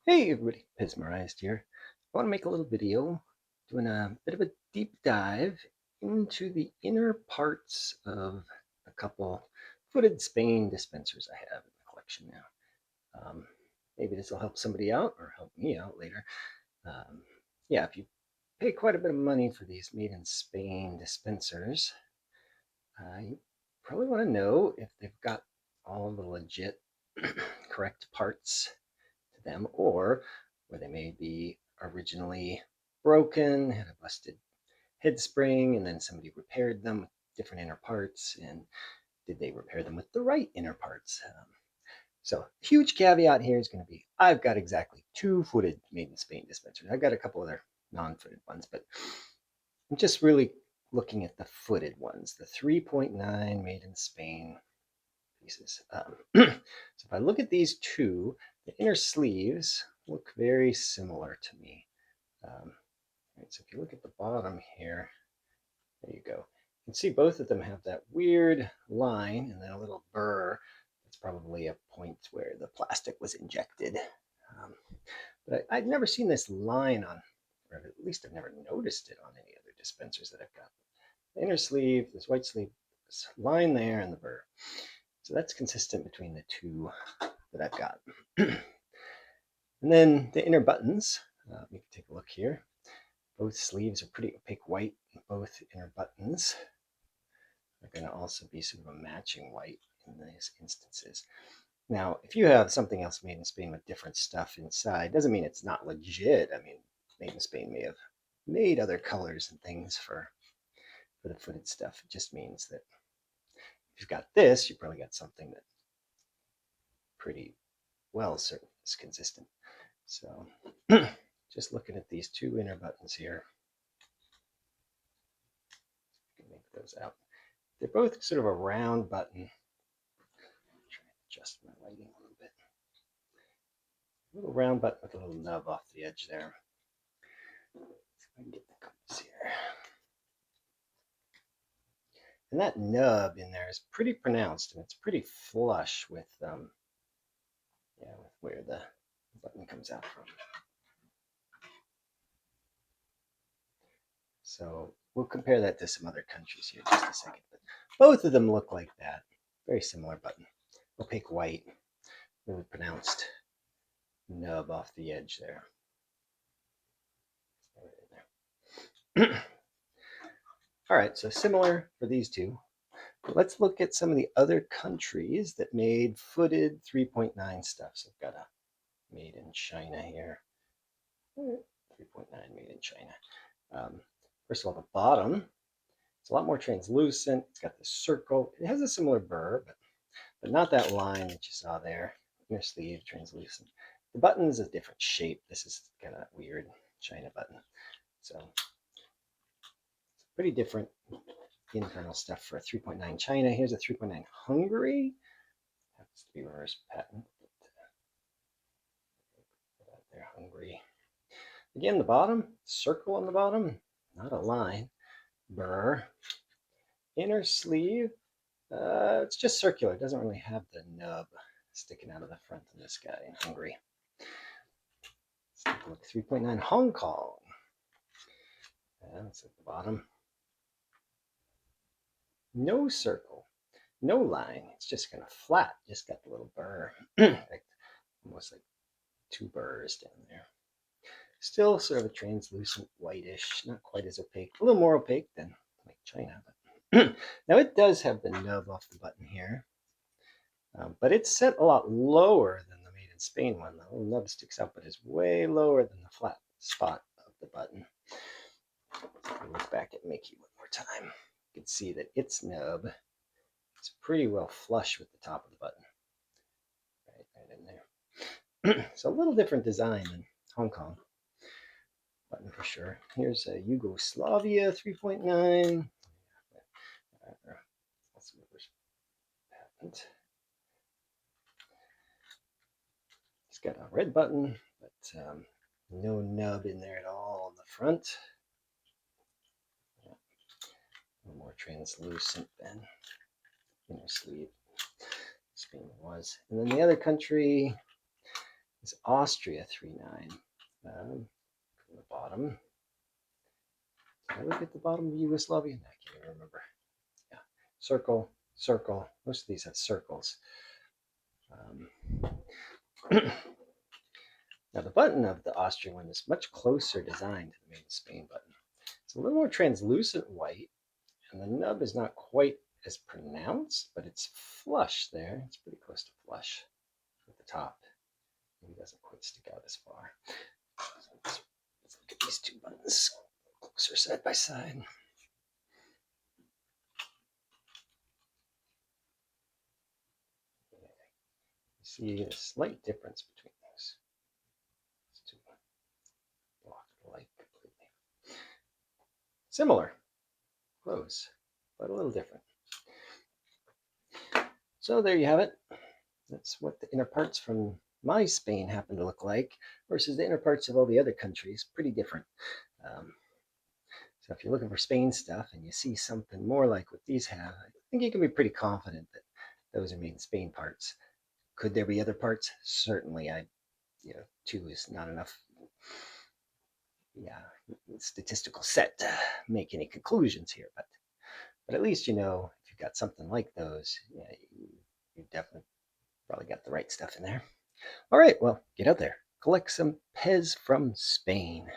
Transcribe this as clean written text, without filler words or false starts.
Hey everybody, Pez here. I want to make a little video doing a bit of a deep dive into the inner parts of a couple footed Spain dispensers I have in the collection now. Maybe this will help somebody out or help me out later. Um, yeah, if you pay quite a bit of money for these made in Spain dispensers, you probably want to know if they've got all the legit correct parts to them, or where they may be originally broken, had a busted head spring, and then somebody repaired them with different inner parts. And did they repair them with the right inner parts? So, huge caveat here is going to be I've got exactly two footed made in Spain dispensers. I've got a couple other non footed ones, but I'm just really looking at the footed ones, the 3.9 made in Spain pieces. So if I look at these two, the inner sleeves look very similar to me. Right, so if you look at the bottom here, there you go. You can see both of them have that weird line and then a little burr. That's probably a point where the plastic was injected. Um, but I've never seen this line on, or at least I've never noticed it on any other dispensers that I've got. The inner sleeve, this white sleeve, this line there, and the burr. So that's consistent between the two that I've got. And then the inner buttons, we can take a look here. Both sleeves are pretty opaque white. Both inner buttons are going to also be sort of a matching white in these instances. Now, if you have something else made in Spain with different stuff inside, doesn't mean it's not legit. I mean, made in Spain may have made other colors and things for the footed stuff. It just means that if you've got this, you probably got something that pretty well is consistent. So just looking at these two inner buttons here, you can make those out. They're both sort of a round button. Try to adjust my lighting a little bit. A little round button with a little nub off the edge there. Let's see if I can get the compass here. And that nub in there is pretty pronounced, and it's pretty flush with with where the button comes out from. So we'll compare that to some other countries here in just a second. But both of them look like that. Very similar button. Opaque white, really pronounced nub off the edge there. All right, so similar for these two. Let's look at some of the other countries that made footed 3.9 stuff. So I've got a made in China here. 3.9 made in China. First of all, the bottom, it's a lot more translucent. It's got this circle. It has a similar burr, but not that line that you saw there. Inner sleeve, translucent. The button is a different shape. This is kind of weird China button. So it's pretty different internal stuff for a 3.9 China. Here's a 3.9 Hungary. Happens to be reverse patent. They're Hungary. Again, the bottom, circle on the bottom, not a line. Burr. Inner sleeve, it's just circular. It doesn't really have the nub sticking out of the front of this guy in Hungary. Let's take a look. 3.9 Hong Kong. That's at the bottom. No circle, no line. It's just kind of flat. Just got the little burr. Almost like two burrs down there. Still sort of a translucent whitish, not quite as opaque. A little more opaque than like China. But now it does have the nub off the button here. But it's set a lot lower than the made in Spain one. The little nub sticks out, but is way lower than the flat spot of the button. Look back at Mickey one more time. You can see that its nub is pretty well flush with the top of the button. Right in there. So a little different design than Hong Kong button for sure. Here's a Yugoslavia 3.9. Let's see where's patent. It's got a red button, but no nub in there at all on the front. A little more translucent than inner sleeve Spain was. And then the other country, is Austria 39. From the bottom. Did I look at the bottom of Yugoslavia? I can't even remember. Yeah. Circle, circle. Most of these have circles. Now the button of the Austrian one is much closer designed to the Made in Spain button. It's a little more translucent white, and the nub is not quite as pronounced, but it's flush there. It's pretty close to flush at the top. Maybe it doesn't quite stick out as far. So let's look at these two buttons closer side by side. You see a slight difference between those. These two block the light completely. Similar, close, but a little different. So there you have it. That's what the inner parts from my Spain happen to look like versus the inner parts of all the other countries. Pretty different. Um, so if you're looking for Spain stuff and you see something more like what these have, I think you can be pretty confident that those are made in Spain parts. Could there be other parts? Certainly. Two is not enough. Yeah, statistical set to make any conclusions here, but at least if you've got something like those, yeah, you definitely probably got the right stuff in there. All right, well, get out there, collect some Pez from Spain.